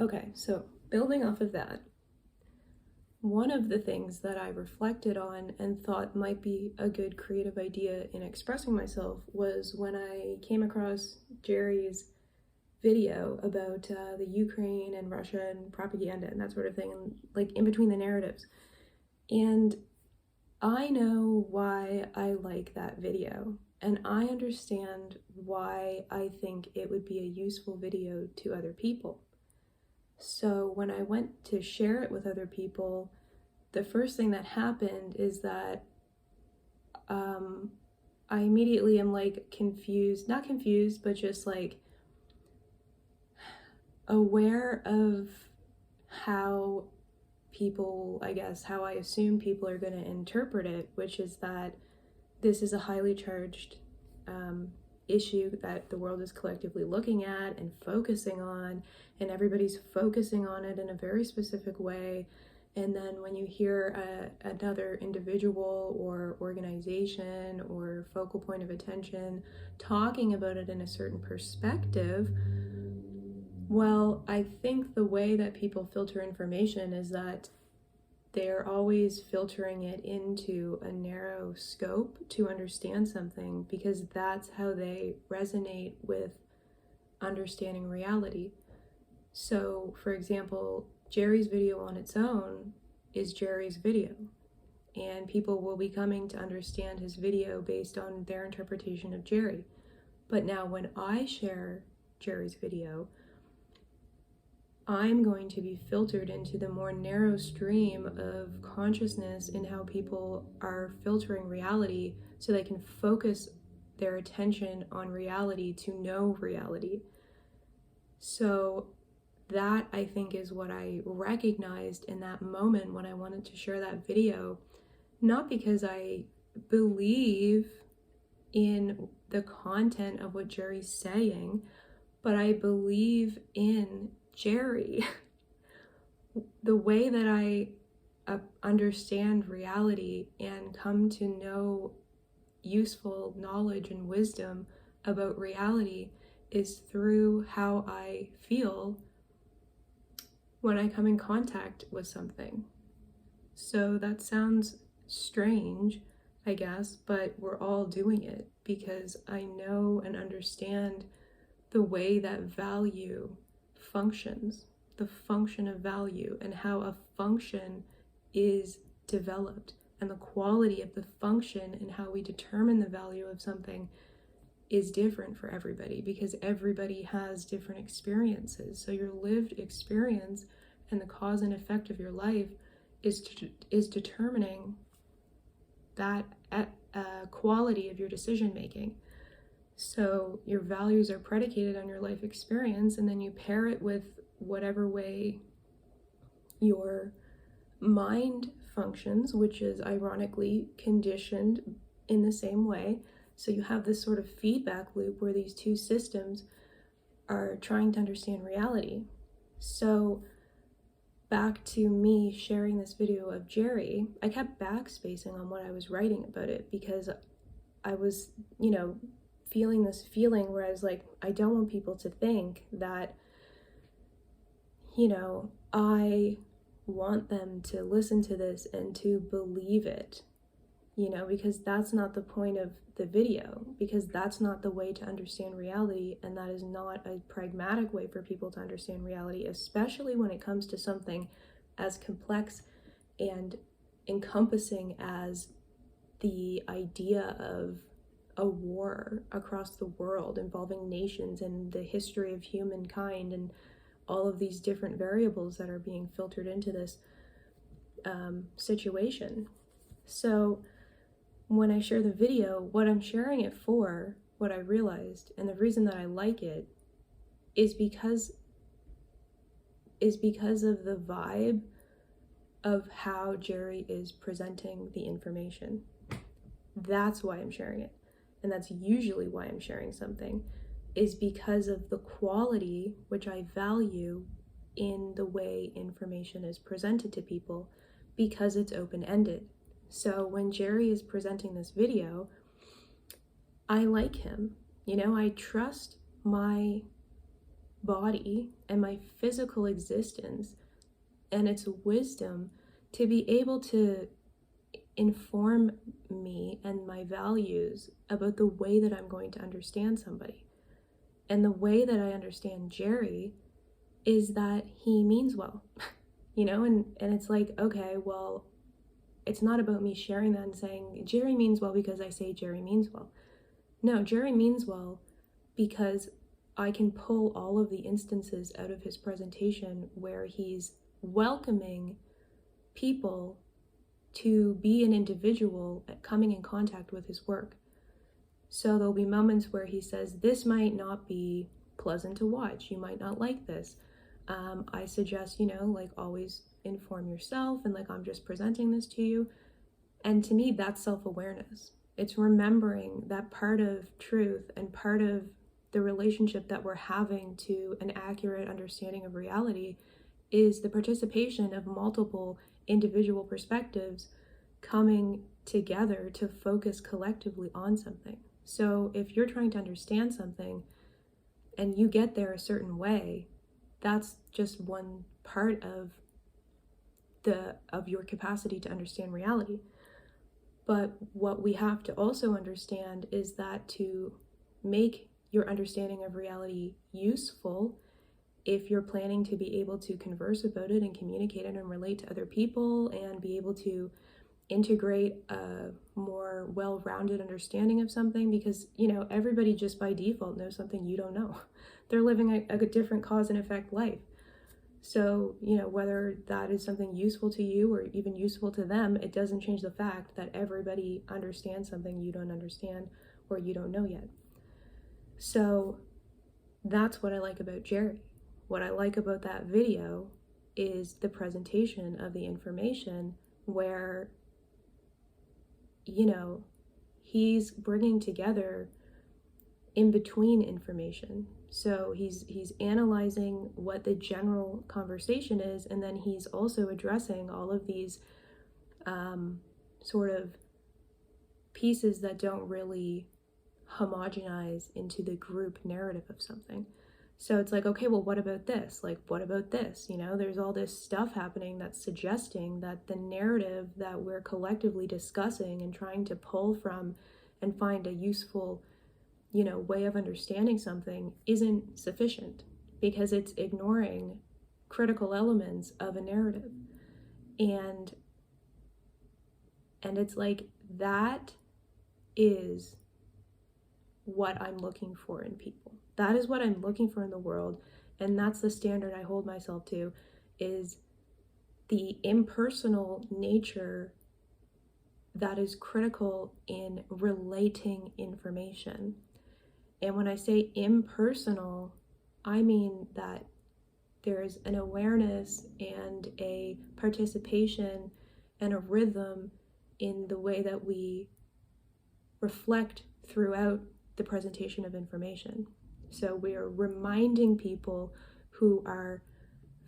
Okay, so building off of that, one of the things that I reflected on and thought might be a good creative idea in expressing myself was when I came across Jerry's video about the Ukraine and Russia and propaganda and that sort of thing, and like in between the narratives. And I know why I like that video, and I understand why I think it would be a useful video to other people. So when I went to share it with other people, the first thing that happened is that I immediately am like confused, not confused, but just like aware of how people, I guess, how I assume people are going to interpret it, which is that this is a highly charged issue that the world is collectively looking at and focusing on, and everybody's focusing on it in a very specific way. And then when you hear another individual or organization or focal point of attention talking about it in a certain perspective, well, I think the way that people filter information is that they're always filtering it into a narrow scope to understand something, because that's how they resonate with understanding reality. So, for example, Jerry's video on its own is Jerry's video, and people will be coming to understand his video based on their interpretation of Jerry. But now when I share Jerry's video, I'm going to be filtered into the more narrow stream of consciousness in how people are filtering reality so they can focus their attention on reality to know reality. So that, I think, is what I recognized in that moment when I wanted to share that video, not because I believe in the content of what Jerry's saying, but I believe in Jerry. The way that I understand reality and come to know useful knowledge and wisdom about reality is through how I feel when I come in contact with something. So that sounds strange, I guess, but we're all doing it because I know and understand the way that value functions, the function of value, and how a function is developed, and the quality of the function and how we determine the value of something is different for everybody because everybody has different experiences. So your lived experience and the cause and effect of your life is determining that quality of your decision making. So your values are predicated on your life experience, and then you pair it with whatever way your mind functions, which is ironically conditioned in the same way. So you have this sort of feedback loop where these two systems are trying to understand reality. So back to me sharing this video of Jerry, I kept backspacing on what I was writing about it because I was, feeling this feeling where I was like, I don't want people to think that, I want them to listen to this and to believe it, because that's not the point of the video, because that's not the way to understand reality, and that is not a pragmatic way for people to understand reality, especially when it comes to something as complex and encompassing as the idea of a war across the world involving nations and the history of humankind and all of these different variables that are being filtered into this situation. So when I share the video, what I'm sharing it for, what I realized, and the reason that I like it is because of the vibe of how Jerry is presenting the information. That's why I'm sharing it. And that's usually why I'm sharing something, is because of the quality which I value in the way information is presented to people, because it's open-ended. So when Jerry is presenting this video, I like him. I trust my body and my physical existence and its wisdom to be able to inform me and my values about the way that I'm going to understand somebody. And the way that I understand Jerry is that he means well, and it's like, okay, well, it's not about me sharing that and saying Jerry means well because I say Jerry means well. No, Jerry means well because I can pull all of the instances out of his presentation where he's welcoming people to be an individual coming in contact with his work. So there'll be moments where he says, this might not be pleasant to watch. You might not like this. I suggest, always inform yourself and I'm just presenting this to you. And to me, that's self-awareness. It's remembering that part of truth and part of the relationship that we're having to an accurate understanding of reality is the participation of multiple individual perspectives coming together to focus collectively on something. So if you're trying to understand something and you get there a certain way, that's just one part of your capacity to understand reality. But what we have to also understand is that to make your understanding of reality useful, if you're planning to be able to converse about it and communicate it and relate to other people and be able to integrate a more well-rounded understanding of something, because everybody just by default knows something you don't know. They're living a different cause and effect life. So whether that is something useful to you or even useful to them, it doesn't change the fact that everybody understands something you don't understand or you don't know yet. So that's what I like about Jerry. What I like about that video is the presentation of the information where he's bringing together in between information. So he's analyzing what the general conversation is, and then he's also addressing all of these sort of pieces that don't really homogenize into the group narrative of something. So it's like, okay, well, what about this? What about this? There's all this stuff happening that's suggesting that the narrative that we're collectively discussing and trying to pull from and find a useful, way of understanding something isn't sufficient because it's ignoring critical elements of a narrative. And it's like, that is what I'm looking for in people. That is what I'm looking for in the world. And that's the standard I hold myself to, is the impersonal nature that is critical in relating information. And when I say impersonal, I mean that there's an awareness and a participation and a rhythm in the way that we reflect throughout the presentation of information. So we are reminding people who are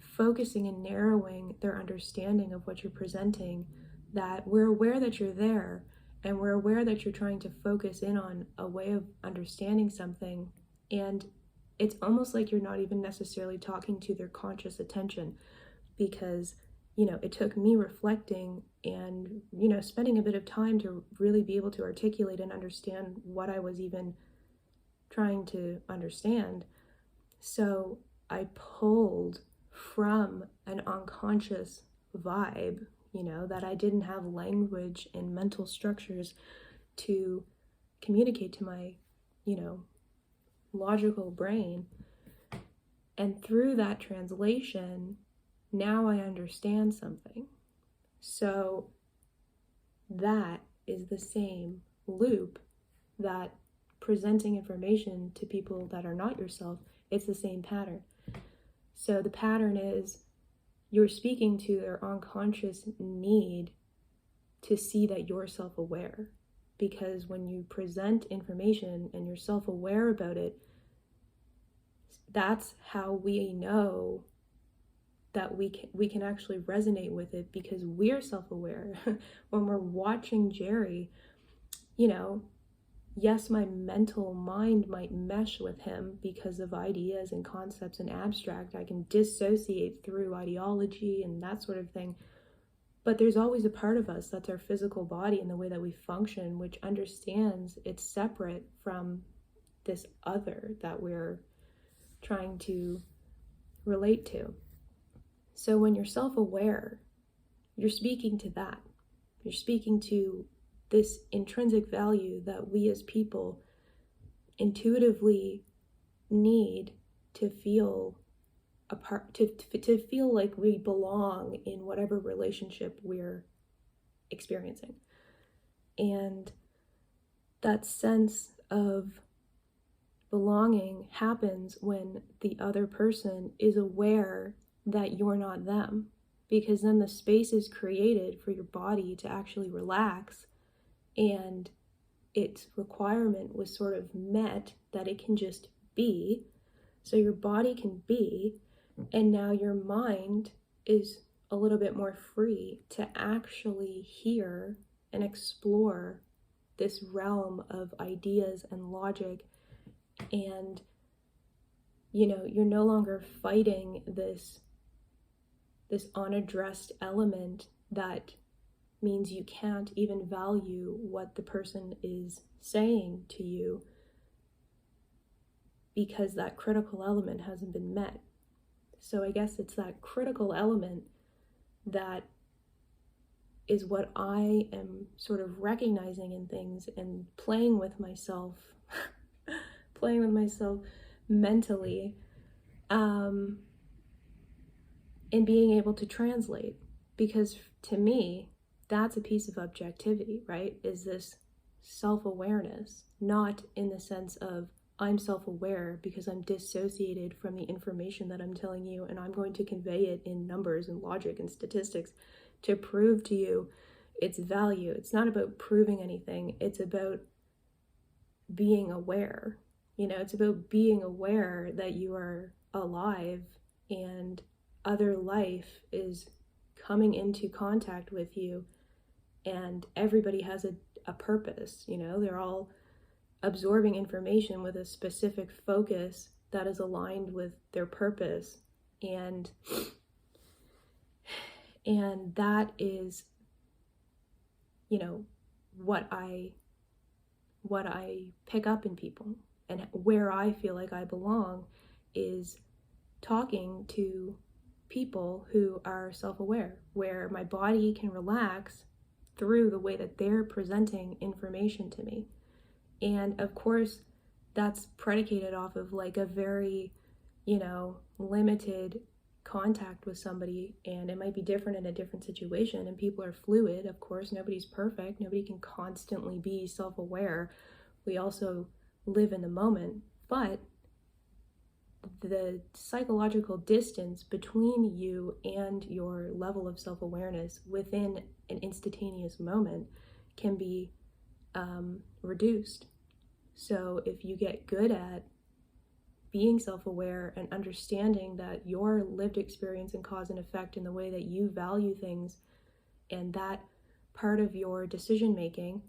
focusing and narrowing their understanding of what you're presenting that we're aware that you're there, and we're aware that you're trying to focus in on a way of understanding something. And it's almost like you're not even necessarily talking to their conscious attention, because it took me reflecting and spending a bit of time to really be able to articulate and understand what I was even trying to understand. So I pulled from an unconscious vibe, that I didn't have language and mental structures to communicate to my, logical brain. And through that translation, now I understand something. So that is the same loop that presenting information to people that are not yourself, it's the same pattern. So the pattern is you're speaking to their unconscious need to see that you're self-aware. Because when you present information and you're self-aware about it, that's how we know that we can actually resonate with it, because we're self-aware. When we're watching Jerry, yes, my mental mind might mesh with him because of ideas and concepts and abstract. I can dissociate through ideology and that sort of thing. But there's always a part of us, that's our physical body and the way that we function, which understands it's separate from this other that we're trying to relate to. So when you're self-aware, you're speaking to that. You're speaking to this intrinsic value that we as people intuitively need to feel a part, to feel like we belong in whatever relationship we're experiencing. And that sense of belonging happens when the other person is aware that you're not them, because then the space is created for your body to actually relax, and its requirement was sort of met that it can just be. So your body can be, and now your mind is a little bit more free to actually hear and explore this realm of ideas and logic. And you're no longer fighting this unaddressed element that means you can't even value what the person is saying to you, because that critical element hasn't been met. So I guess it's that critical element that is what I am sort of recognizing in things and playing with myself mentally, and being able to translate. Because to me, that's a piece of objectivity, right? Is this self-awareness, not in the sense of I'm self-aware because I'm dissociated from the information that I'm telling you, and I'm going to convey it in numbers and logic and statistics to prove to you its value. It's not about proving anything. It's about being aware. It's about being aware that you are alive and other life is coming into contact with you, and everybody has a purpose. They're all absorbing information with a specific focus that is aligned with their purpose, and that is what I pick up in people, and where I feel like I belong is talking to people who are self-aware, where my body can relax through the way that they're presenting information to me. And of course, that's predicated off of like a very, limited contact with somebody, and it might be different in a different situation, and people are fluid. Of course, nobody's perfect. Nobody can constantly be self-aware. We also live in the moment, but the psychological distance between you and your level of self-awareness within an instantaneous moment can be reduced. So if you get good at being self-aware and understanding that your lived experience and cause and effect in the way that you value things, and that part of your decision making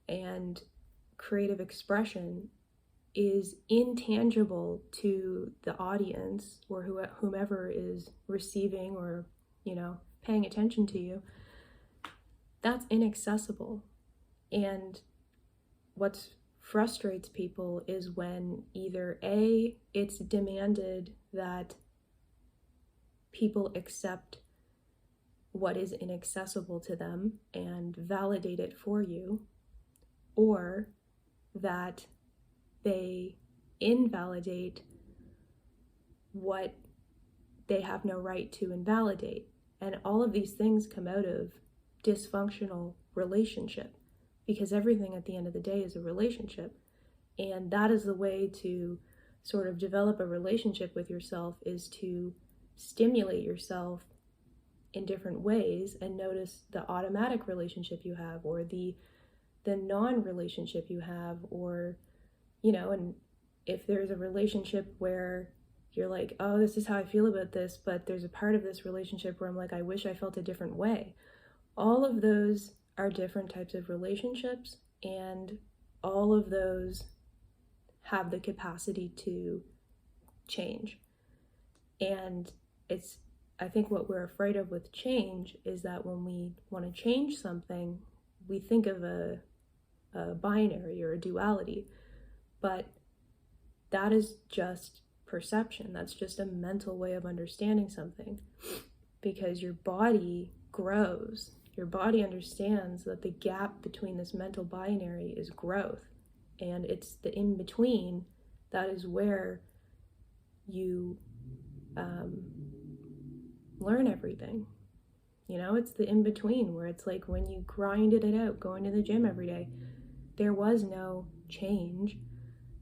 and creative expression is intangible to the audience or whomever is receiving or paying attention to you, that's inaccessible. And what frustrates people is when either A, it's demanded that people accept what is inaccessible to them and validate it for you, or that they invalidate what they have no right to invalidate. And all of these things come out of dysfunctional relationship, because everything at the end of the day is a relationship. And that is the way to sort of develop a relationship with yourself, is to stimulate yourself in different ways and notice the automatic relationship you have, or the non-relationship you have, or and if there's a relationship where you're like, oh, this is how I feel about this, but there's a part of this relationship where I'm like, I wish I felt a different way. All of those are different types of relationships, and all of those have the capacity to change. And I think what we're afraid of with change is that when we want to change something, we think of a binary or a duality, but that is just perception. That's just a mental way of understanding something, because your body grows. Your body understands that the gap between this mental binary is growth, and it's the in-between that is where you learn everything. It's the in-between where it's like when you grinded it out going to the gym every day, there was no change.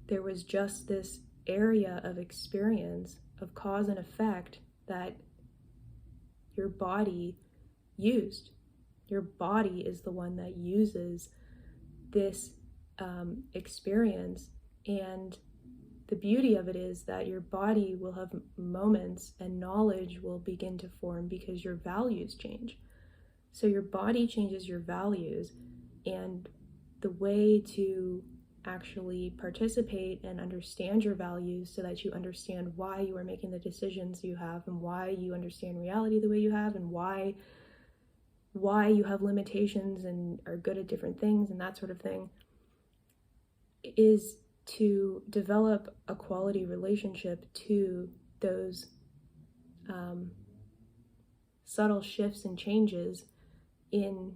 There was just this area of experience of cause and effect that your body used. Your body is the one that uses this experience, and the beauty of it is that your body will have moments and knowledge will begin to form because your values change. So your body changes your values, and the way to actually participate and understand your values so that you understand why you are making the decisions you have, and why you understand reality the way you have, and why you have limitations and are good at different things and that sort of thing, is to develop a quality relationship to those subtle shifts and changes in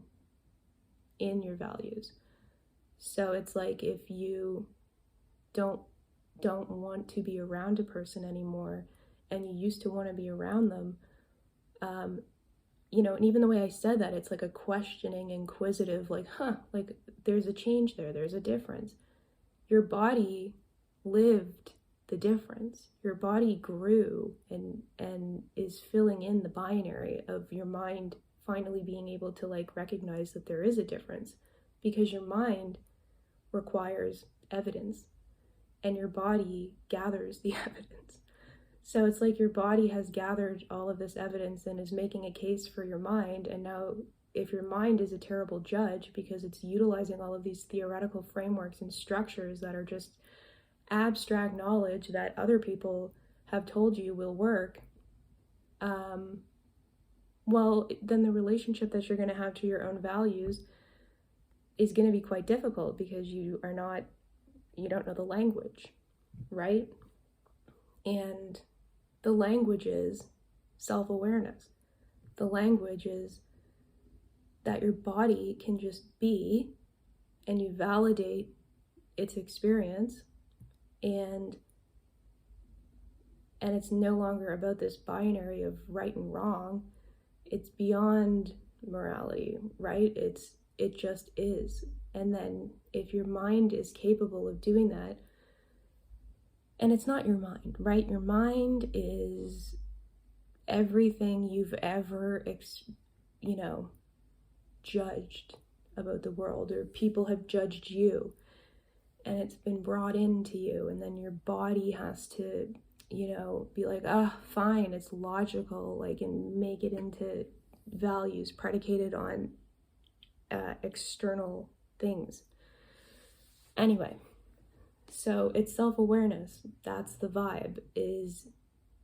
your values. So it's like if you don't want to be around a person anymore and you used to want to be around them, and even the way I said that, it's like a questioning, inquisitive, like, like there's a change there, there's a difference. Your body lived the difference. Your body grew and is filling in the binary of your mind finally being able to recognize that there is a difference, because your mind requires evidence and your body gathers the evidence. So it's like your body has gathered all of this evidence and is making a case for your mind, and now if your mind is a terrible judge because it's utilizing all of these theoretical frameworks and structures that are just abstract knowledge that other people have told you will work, well, then the relationship that you're going to have to your own values is going to be quite difficult, because you don't know the language, right? And the language is self-awareness. The language is that your body can just be, and you validate its experience, and it's no longer about this binary of right and wrong. It's beyond morality, right? It just is. And then if your mind is capable of doing that, and it's not your mind, right? Your mind is everything you've ever judged about the world, or people have judged you, and it's been brought into you, and then your body has to be like, fine, it's logical, and make it into values predicated on external things. Anyway, so it's self-awareness. That's the vibe, is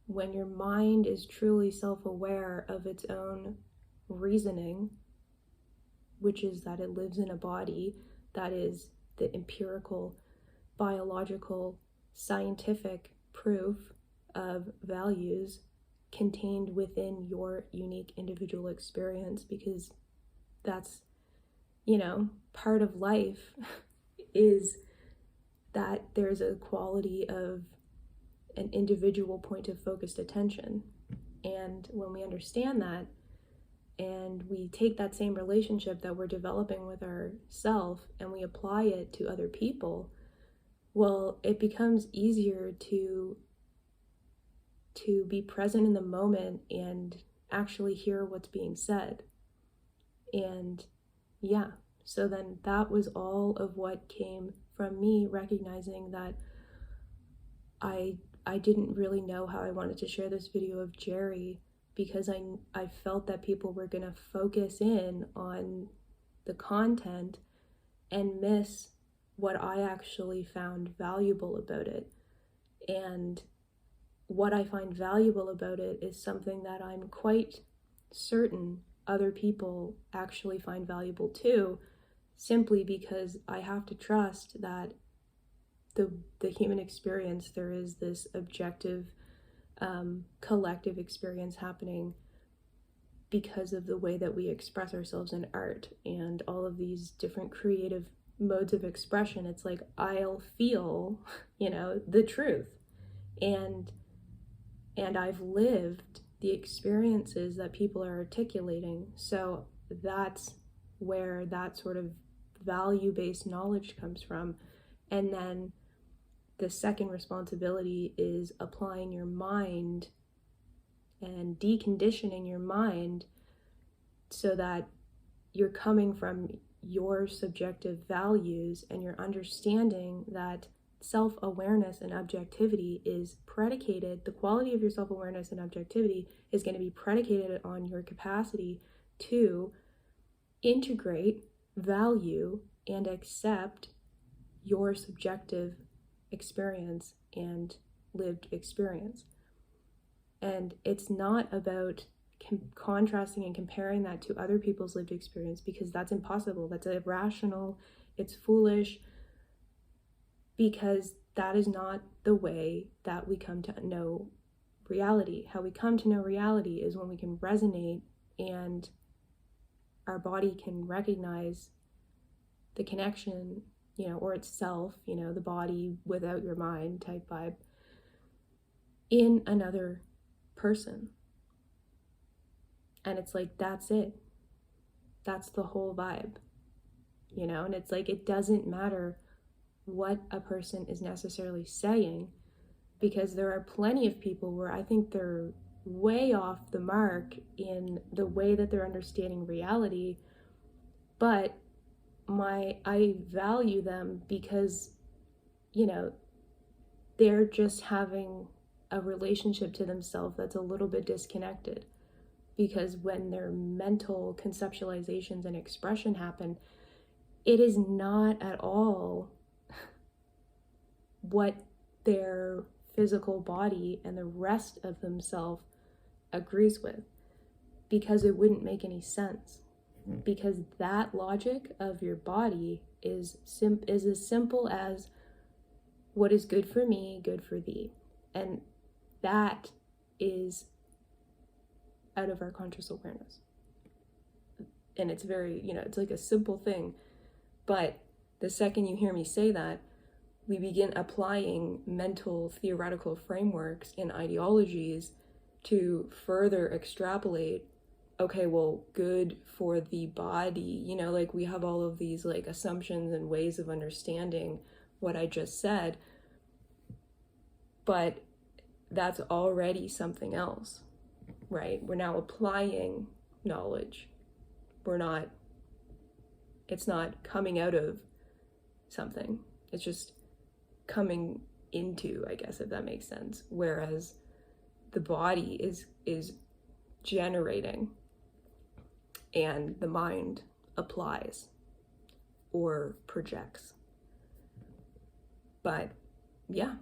when your mind is truly self-aware of its own reasoning, which is that it lives in a body that is the empirical, biological, scientific proof of values contained within your unique individual experience, because that's, part of life is that there's a quality of an individual point of focused attention. And when we understand that, and we take that same relationship that we're developing with ourself and we apply it to other people, well, it becomes easier to be present in the moment and actually hear what's being said. And yeah, so then that was all of what came from me recognizing that I didn't really know how I wanted to share this video of Jerry, because I felt that people were going to focus in on the content and miss what I actually found valuable about it. And what I find valuable about it is something that I'm quite certain other people actually find valuable too, simply because I have to trust that the human experience, there is this objective, collective experience happening because of the way that we express ourselves in art and all of these different creative modes of expression. It's like, I'll feel, the truth. And I've lived the experiences that people are articulating. So that's where that sort of value-based knowledge comes from. And then the second responsibility is applying your mind and deconditioning your mind so that you're coming from your subjective values and you're understanding that self-awareness and objectivity is predicated, the quality of your self-awareness and objectivity is going to be predicated on your capacity to integrate, value, and accept your subjective experience and lived experience. And it's not about contrasting and comparing that to other people's lived experience, because that's impossible. That's irrational. It's foolish, because that is not the way that we come to know reality. How we come to know reality is when we can resonate and our body can recognize the connection, or itself, the body without your mind type vibe, in another person. And it's like, that's it. That's the whole vibe, and it's like, it doesn't matter what a person is necessarily saying, because there are plenty of people where I think they're way off the mark in the way that they're understanding reality, but I value them because, they're just having a relationship to themselves that's a little bit disconnected. Because when their mental conceptualizations and expression happen, it is not at all what their physical body and the rest of themselves agrees with, because it wouldn't make any sense. Because that logic of your body is as simple as, what is good for me, good for thee. And that is out of our conscious awareness. And it's very, it's like a simple thing. But the second you hear me say that, we begin applying mental theoretical frameworks and ideologies to further extrapolate, okay, well, good for the body, like we have all of these like assumptions and ways of understanding what I just said, but that's already something else, right? We're now applying knowledge. It's not coming out of something. It's just coming into, I guess, if that makes sense. Whereas the body is generating and the mind applies or projects. But yeah,